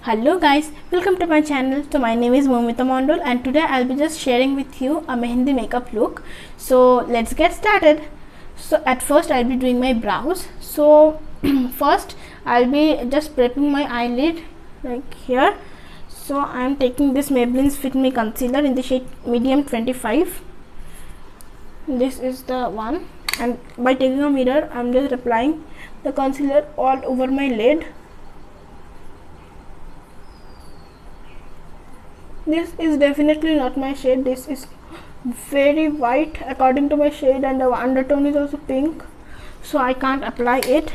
Hello guys, welcome to my channel. So my name is Momita Mondol and today I'll be just sharing with you a mehendi makeup look. So let's get started. So at first I'll be doing my brows. So first I'll be just prepping my eyelid like here. So I'm taking this Maybelline's Fit Me concealer in the shade medium 25. This is the one, and by taking a mirror I'm just applying the concealer all over my lid. This is definitely not my shade. This is very white according to my shade, and the undertone is also pink, so I can't apply it.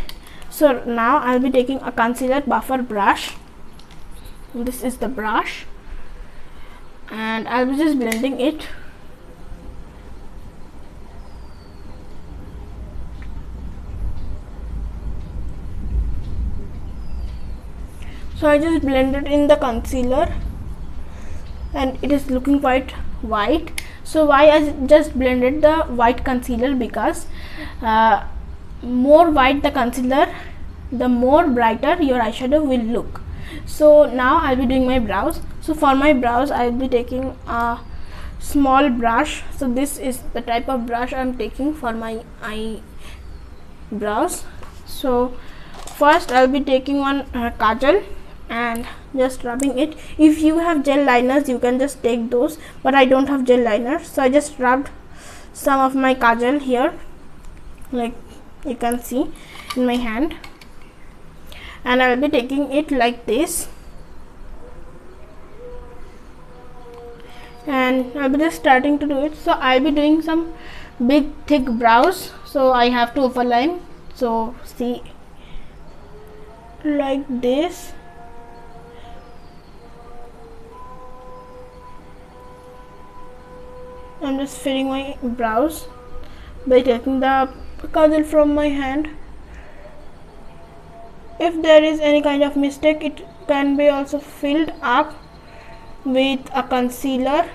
So now I'll be taking a concealer buffer brush. This is the brush, and I'll be just blending it. So I just blended in the concealer and it is looking quite white. So why I just blended the white concealer? Because more white the concealer, the more brighter your eyeshadow will look. So now I'll be doing my brows. So for my brows I'll be taking a small brush. So this is the type of brush I'm taking for my eyebrows. So first I'll be taking one kajal and just rubbing it. If you have gel liners you can just take those, but I don't have gel liner, so I just rubbed some of my kajal here, like you can see in my hand, and I will be taking it like this, and I'll be just starting to do it. So I'll be doing some big thick brows, so I have to overline. So see, like this. I'm just filling my brows by taking the kajal from my hand. If there is any kind of mistake, it can be also filled up with a concealer.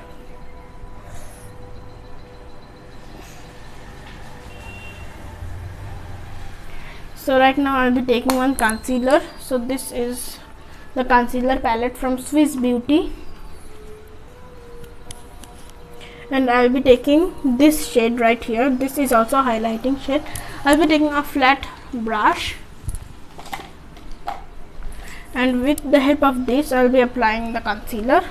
So right now I'll be taking one concealer. So this is the concealer palette from Swiss Beauty, and I'll be taking this shade right here. This is also a highlighting shade. I'll be taking a flat brush, and with the help of this I'll be applying the concealer.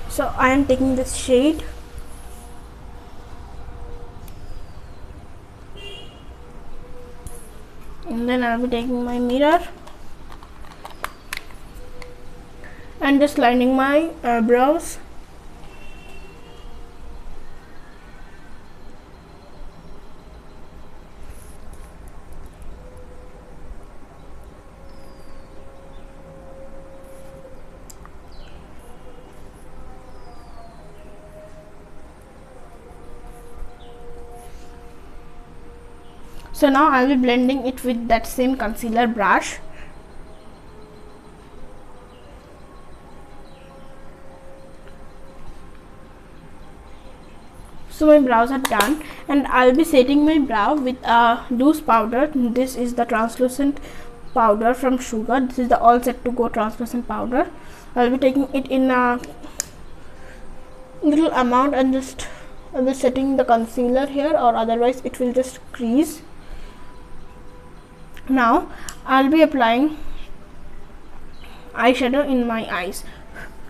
So I am taking this shade, and then I'll be taking my mirror and just lining my brows. So now I'll be blending it with that same concealer brush. So my brows are done, and I'll be setting my brow with a loose powder. This is the translucent powder from Sugar. This is the All Set to Go translucent powder. I'll be taking it in a little amount and just I'll be setting the concealer here, or otherwise it will just crease. Now I'll be applying eyeshadow in my eyes.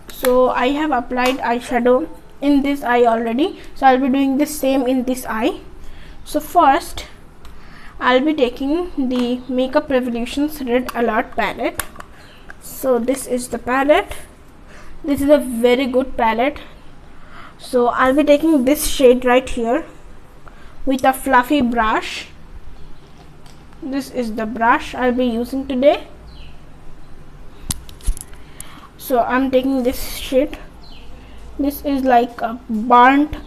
So I have applied eyeshadow in this eye already, so I'll be doing the same in this eye. So first I'll be taking the Makeup Revolution's Red Alert palette. So this is the palette. This is a very good palette. So I'll be taking this shade right here with a fluffy brush. This is the brush I'll be using today. So I'm taking this shade. This is like a burnt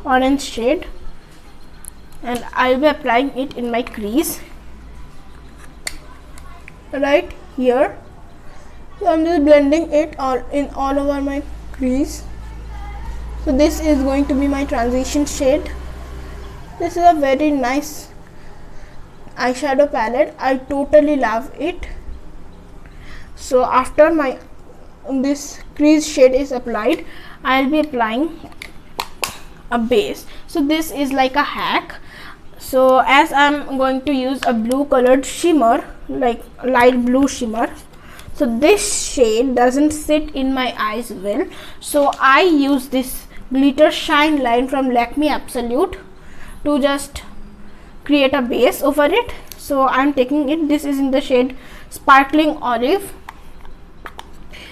orange shade, and I'll be applying it in my crease right here. So I'm just blending it all over my crease. So this is going to be my transition shade. This is a very nice eyeshadow palette. I totally love it. So after my this crease shade is applied, I'll be applying a base. So this is like a hack. So as I'm going to use a blue colored shimmer, like light blue shimmer, so this shade doesn't sit in my eyes well, so I use this glitter shine line from Lakme Absolute to just create a base over it. So I'm taking it, this is in the shade Sparkling Olive.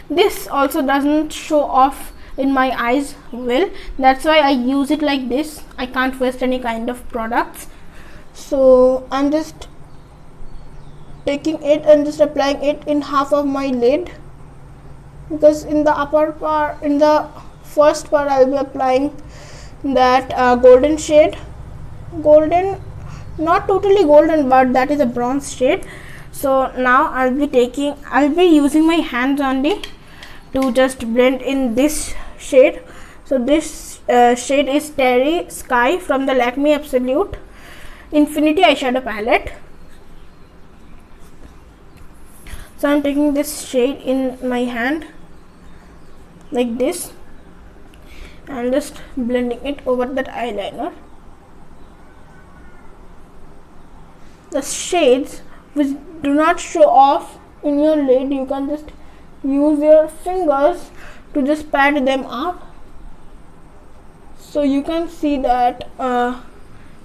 This also doesn't show off in my eyes well, that's why I use it like this. I can't waste any kind of products. So I'm just taking it and just applying it in half of my lid, because in the upper part, in the first part, I'll be applying that golden shade, golden, not totally golden, but that is a bronze shade. So now I'll be using my hands only to just blend in this shade. So this shade is Starry Sky from the Lakme Absolute Infinity eyeshadow palette. So I'm taking this shade in my hand like this and just blending it over that eyeliner. The shades which do not show off in your lid, you can just use your fingers to just pat them up. So you can see that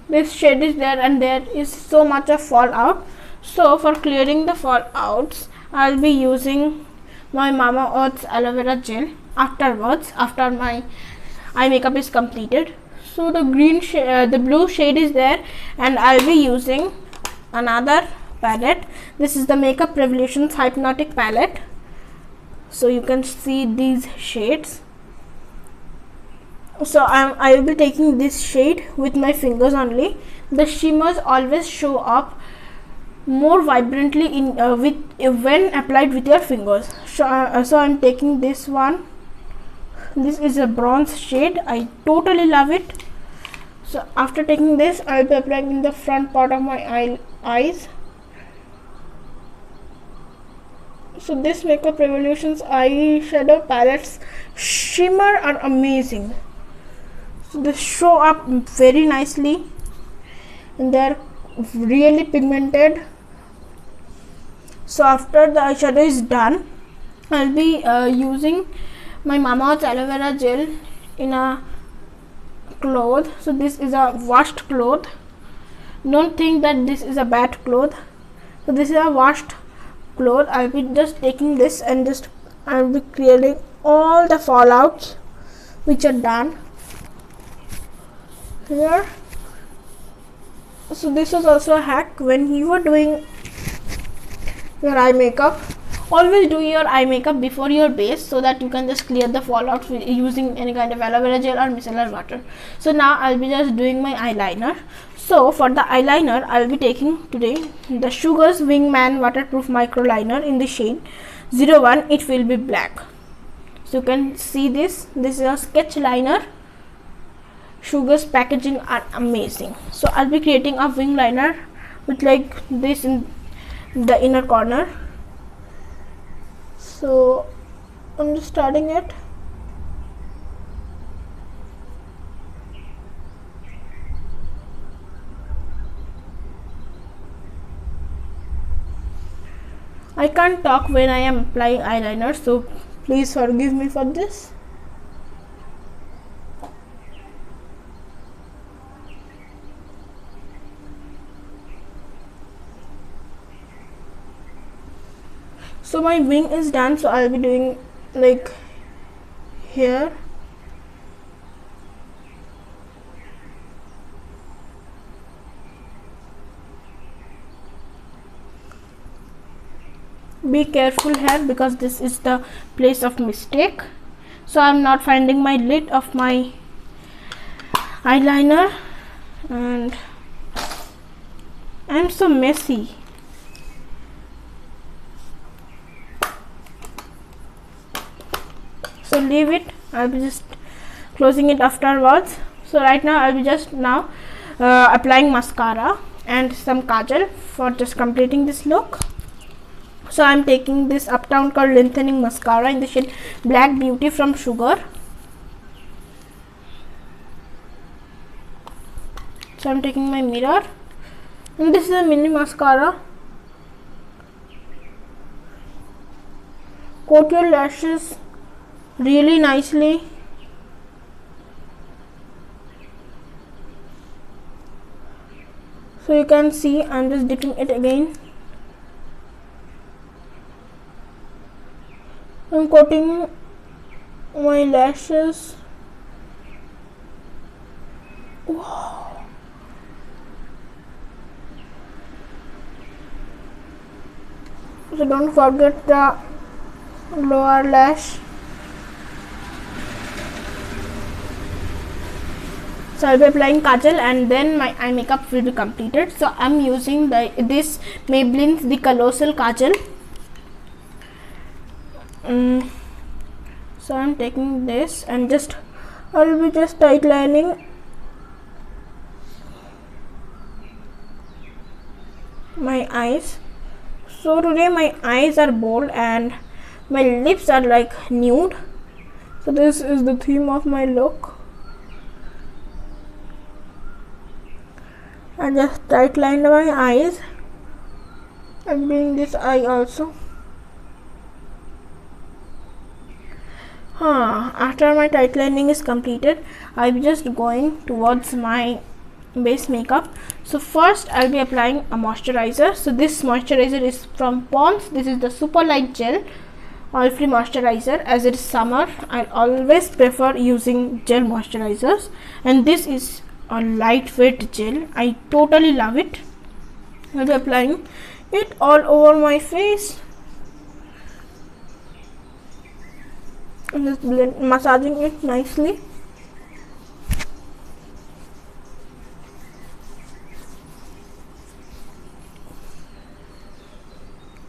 this shade is there and there is so much of fallout. So for clearing the fallouts, I'll be using my Mamaearth's aloe vera gel afterwards, after my eye makeup is completed. So the the blue shade is there, and I'll be using another palette. This is the Makeup Revolution's Hypnotic palette. So you can see these shades. So I will be taking this shade with my fingers only. The shimmers always show up more vibrantly in when applied with your fingers. So I'm taking this one. This is a bronze shade. I totally love it. So after taking this, I'll be applying in the front part of my eyes. So this Makeup Revolution's eyeshadow palettes shimmer are amazing. So they show up very nicely and they are really pigmented. So after the eyeshadow is done, I'll be using my Mamaearth's aloe vera gel in a cloth. So this is a washed cloth. Don't think that this is a bad cloth. So this is a washed cloth. I'll be just taking this and just I'll be clearing all the fallouts which are done here. So this is also a hack. When you are doing your eye makeup, always do your eye makeup before your base, so that you can just clear the fallouts using any kind of aloe vera gel or micellar water. So now I'll be just doing my eyeliner. So for the eyeliner, I'll be taking today the Sugar's Wingman Waterproof Micro Liner in the shade 01. It will be black. So you can see this. This is a sketch liner. Sugar's packaging are amazing. So I'll be creating a wing liner with like this in the inner corner. So I'm just starting it. I can't talk when I am applying eyeliner, so please forgive me for this. So my wing is done, so I'll be doing like here. Be careful here because this is the place of mistake. So I'm not finding my lid of my eyeliner and I'm so messy. So leave it. I'll be just closing it afterwards. So right now I'll be just now applying mascara and some kajal for just completing this look. So I'm taking this Uptown Curl Lengthening Mascara in the shade Black Beauty from Sugar. So I'm taking my mirror, and this is a mini mascara. Coat your lashes really nicely. So you can see I'm just dipping it again. I'm coating my lashes. Wow. So don't forget the lower lash. So I'll be applying kajal and then my eye makeup will be completed. So I'm using this Maybelline's The Colossal Kajal. So I'm taking this and I'll be just tight lining my eyes. So today my eyes are bold and my lips are like nude. So this is the theme of my look. I just tight lined my eyes. I'm doing this eye also. After my tight lining is completed, I'll be just going towards my base makeup. So first I'll be applying a moisturizer. So this moisturizer is from Pond's. This is the Super Light Gel Oil Free Moisturizer. As it is summer, I always prefer using gel moisturizers, and this is a lightweight gel. I totally love it. I'll be applying it all over my face. I'm just massaging it nicely.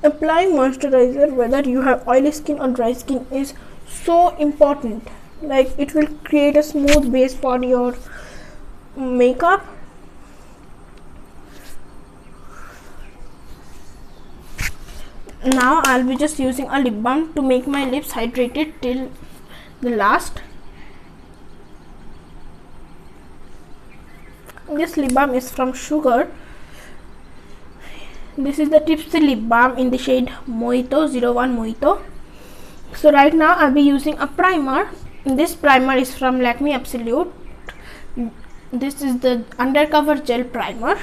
Applying moisturizer, whether you have oily skin or dry skin, is so important. Like, it will create a smooth base for your makeup. Now I'll be just using a lip balm to make my lips hydrated till the last. This lip balm is from Sugar. This is the Tipsy lip balm in the shade Mojito 01 Mojito. So right now I'll be using a primer. This primer is from Lakme Absolute. This is the Undercover Gel Primer.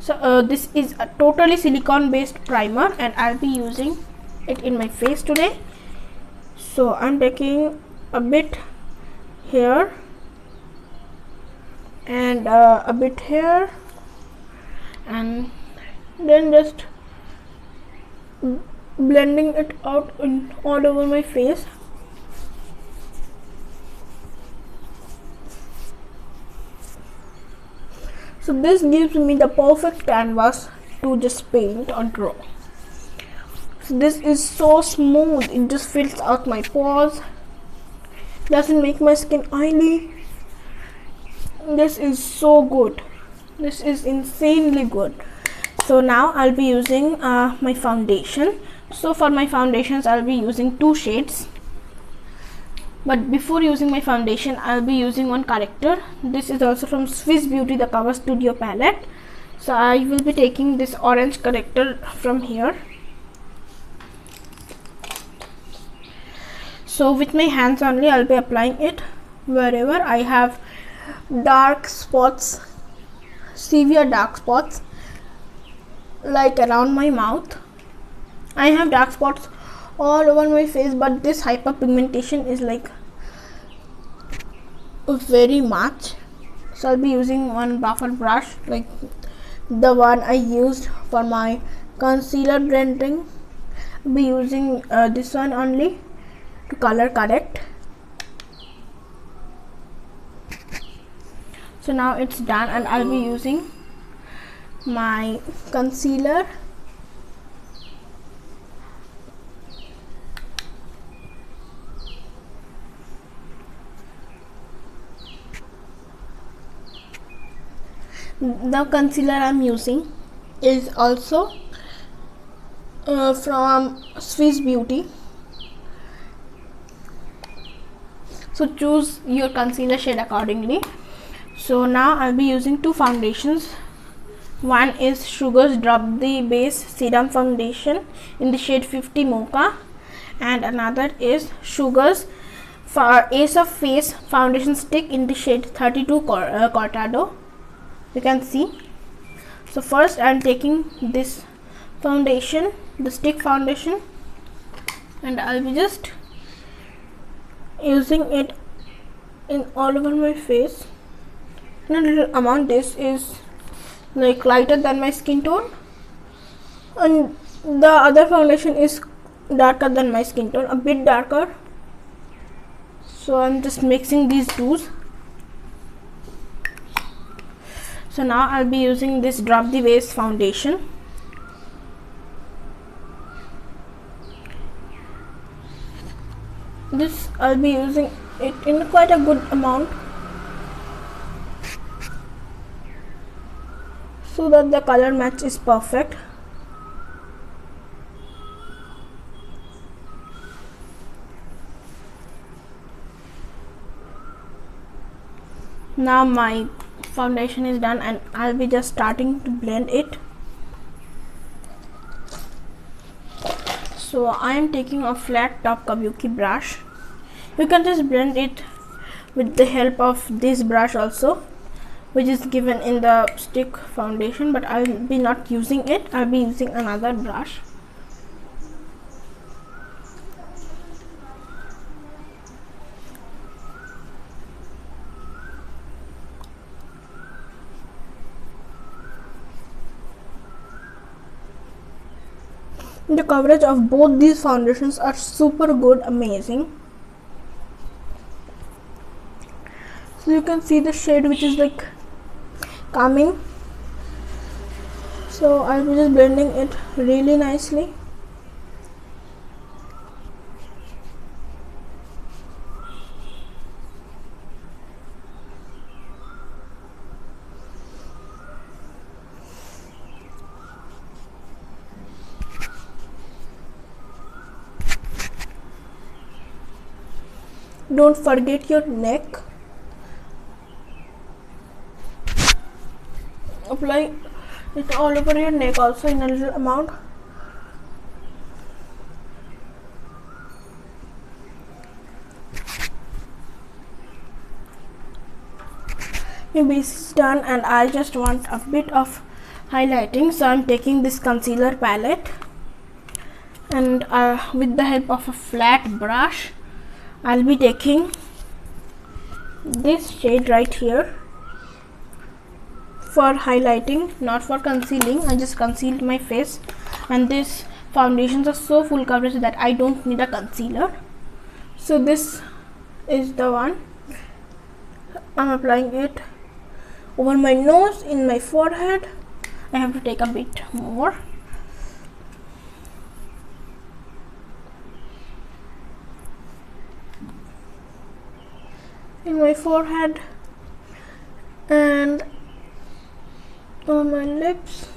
So this is a totally silicone based primer and I'll be using it in my face today. So I'm taking a bit here and a bit here, and then just blending it out all over my face. So this gives me the perfect canvas to just paint or draw. So this is so smooth, it just fills out my pores, doesn't make my skin oily. This is so good. This is insanely good. So now I'll be using my foundation. So for my foundations I'll be using two shades. But before using my foundation, I'll be using one corrector. This is also from Swiss Beauty, the Cover Studio palette. So I will be taking this orange corrector from here. So with my hands only, I'll be applying it wherever I have dark spots, severe dark spots, like around my mouth. I have dark spots all over my face, but this hyperpigmentation is like very much. So I'll be using one buffer brush like the one I used for my concealer blending. I'll be using this one only to color correct. So now it's done and I'll be using my concealer. The concealer I'm using is also from Swiss Beauty. So choose your concealer shade accordingly. So now I'll be using two foundations. One is Sugar's Drop the Base Serum Foundation in the shade 50 Mocha, and another is Sugar's Ace of Face Foundation Stick in the shade 32 Cortado. You can see. So first I am taking this foundation, the stick foundation, and I'll be just using it in all over my face in a little amount. This is like lighter than my skin tone, and the other foundation is darker than my skin tone, a bit darker. So I'm just mixing these two. So now I'll be using this Drop the Base foundation. This I'll be using it in quite a good amount so that the color match is perfect. Now my foundation is done and I'll be just starting to blend it. So I am taking a flat top kabuki brush. You can just blend it with the help of this brush also, which is given in the stick foundation, but I'll be not using it. I'll be using another brush. The coverage of both these foundations are super good, amazing. So you can see the shade which is like coming. So I'll be just blending it really nicely. Don't forget your neck. Apply it all over your neck also in a little amount. My base is done and I just want a bit of highlighting, so I'm taking this concealer palette and with the help of a flat brush I'll be taking this shade right here for highlighting, not for concealing. I just concealed my face, and these foundations are so full coverage that I don't need a concealer. So this is the one. I'm applying it over my nose, in my forehead. I have to take a bit more. In my forehead and on my lips,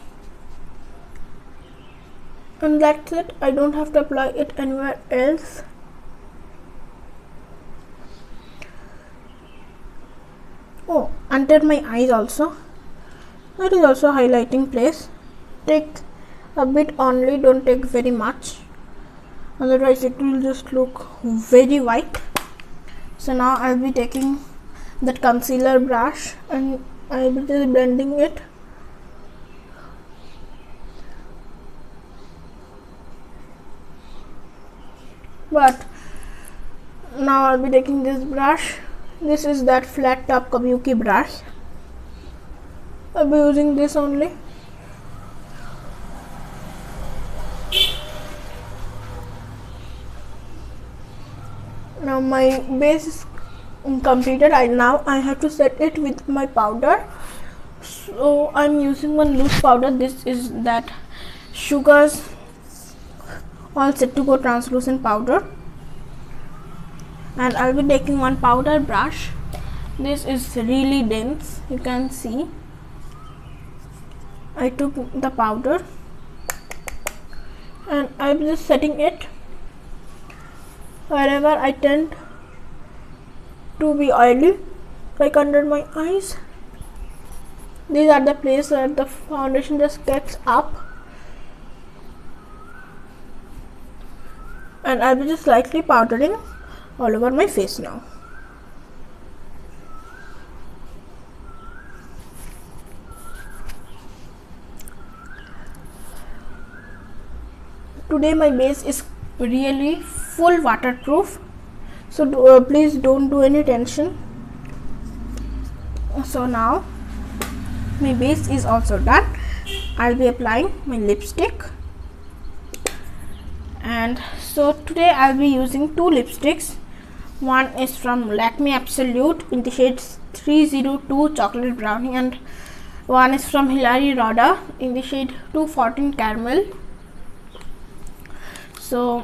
and that's it. I don't have to apply it anywhere else. Oh, under my eyes also. That is also highlighting place. Take a bit only, don't take very much, otherwise it will just look very white. So now I'll be taking that concealer brush and I'll be just blending it. But now I'll be taking this brush. This is that flat top kabuki brush. I'll be using this only. Now my base is completed. Now I have to set it with my powder. So I'm using one loose powder. This is that Sugar's All Set to Go translucent powder, and I'll be taking one powder brush. This is really dense, you can see. I took the powder and I'm just setting it wherever I tend to be oily, like under my eyes. These are the places where the foundation just gets up, and I'll be just lightly powdering all over my face now. Today my base is really full waterproof, so please don't do any tension. So now my base is also done. I'll be applying my lipstick, and so today I'll be using two lipsticks. One is from Lakme Absolute in the shade 302 Chocolate Brownie, and one is from Hilary Rhoda in the shade 214 Caramel. So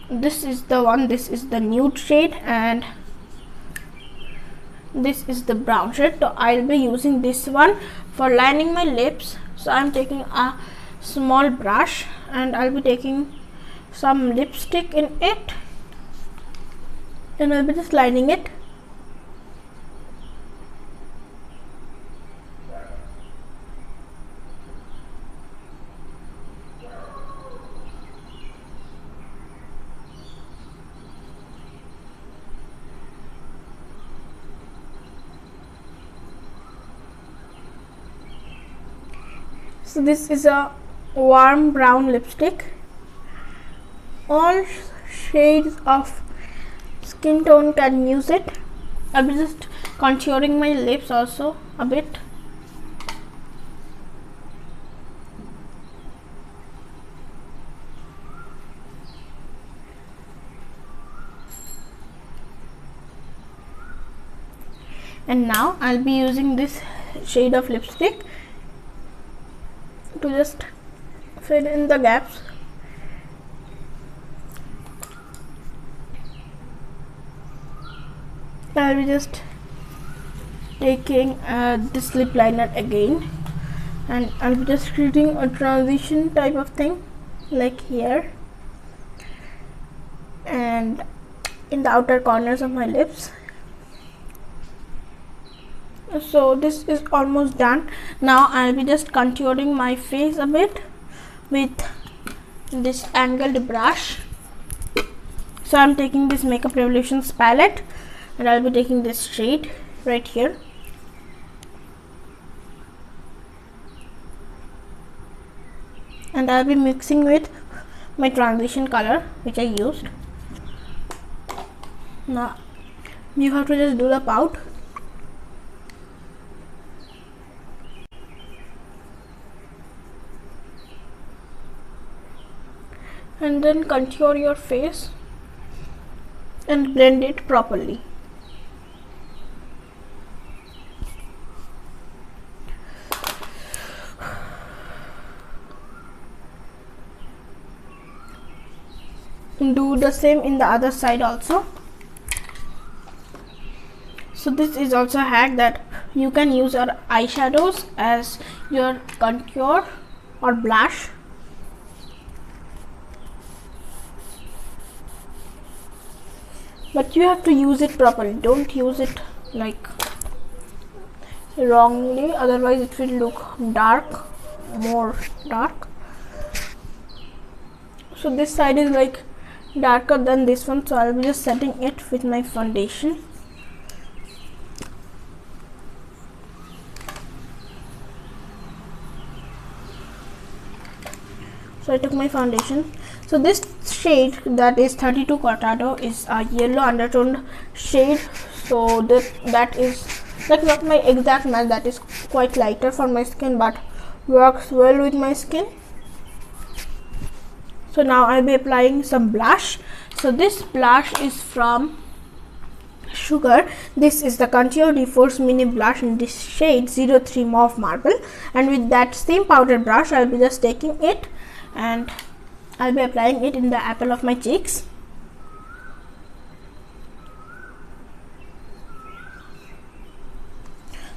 this is the one, this is the nude shade, and this is the brown shade. So I'll be using this one for lining my lips. So I'm taking a small brush and I'll be taking some lipstick in it, and I'll be just lining it. So this is a warm brown lipstick. All shades of skin tone can use it. I'll be just contouring my lips also a bit. And now I'll be using this shade of lipstick to just fill in the gaps. I'll be just taking this lip liner again, and I'll be just creating a transition type of thing, like here and in the outer corners of my lips. So this is almost done. Now I'll be just contouring my face a bit with this angled brush. So I'm taking this Makeup Revolutions palette, and I'll be taking this shade right here. And I'll be mixing with my transition color which I used. Now you have to just do the pout. And then contour your face and blend it properly. Do the same in the other side also. So this is also a hack that you can use your eyeshadows as your contour or blush. But you have to use it properly. Don't use it like wrongly, otherwise it will look dark, more dark. So this side is like darker than this one, so I'll be just setting it with my foundation. So I took my foundation. So this shade, that is 32 Cortado, is a yellow undertoned shade. So that is like not my exact match. That is quite lighter for my skin, but works well with my skin. So now I'll be applying some blush. So this blush is from Sugar. This is the Contour Reforce Mini Blush in this shade 03 Mauve Marble. And with that same powder brush, I'll be just taking it and I'll be applying it in the apple of my cheeks.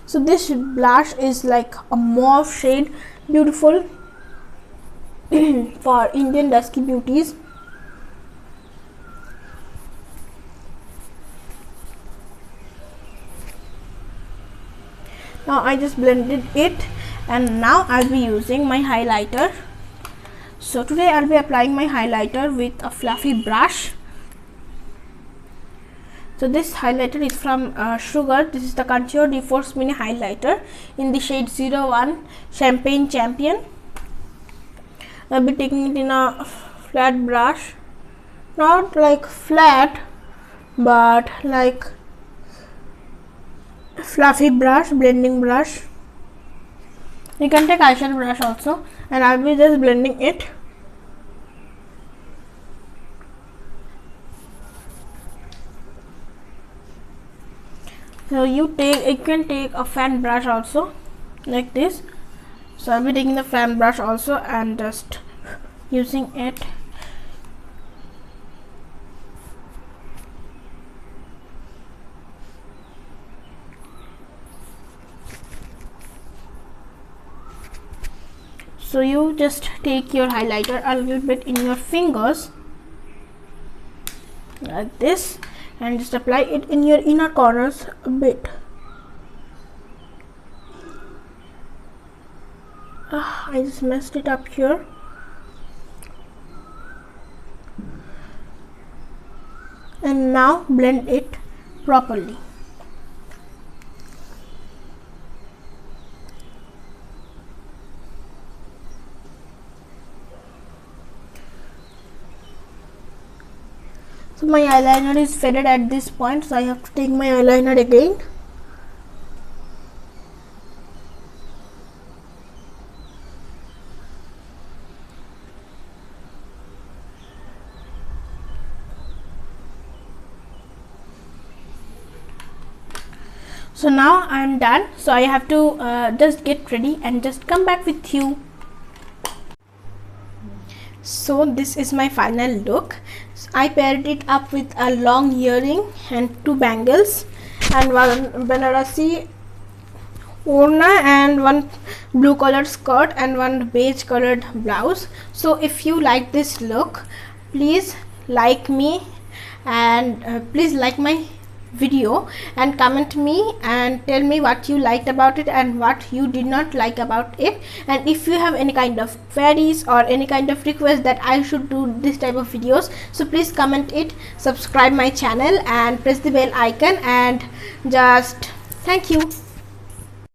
So this blush is like a mauve shade, beautiful. for Indian dusky beauties. Now I just blended it, and now I'll be using my highlighter. So today I'll be applying my highlighter with a fluffy brush. So this highlighter is from Sugar. This is the Contour Deforce Mini Highlighter in the shade 01 Champagne Champion. I'll be taking it in a flat brush, not like flat, but like fluffy brush, blending brush. You can take eyeshadow brush also, and I'll be just blending it. So you can take a fan brush also, like this. So I'll be taking the fan brush also and just using it. So you just take your highlighter a little bit in your fingers, like this, and just apply it in your inner corners a bit. I just messed it up here. And now blend it properly. So my eyeliner is faded at this point, so I have to take my eyeliner again. So now I am done, so I have to just get ready and just come back with you. So this is my final look. So I paired it up with a long earring and 2 bangles and one Banarasi Orna and one blue colored skirt and one beige colored blouse. So if you like this look, please like me and please like my video and comment me and tell me what you liked about it and what you did not like about it. And if you have any kind of queries or any kind of request that I should do this type of videos, so please comment it, subscribe my channel and press the bell icon, and just thank you.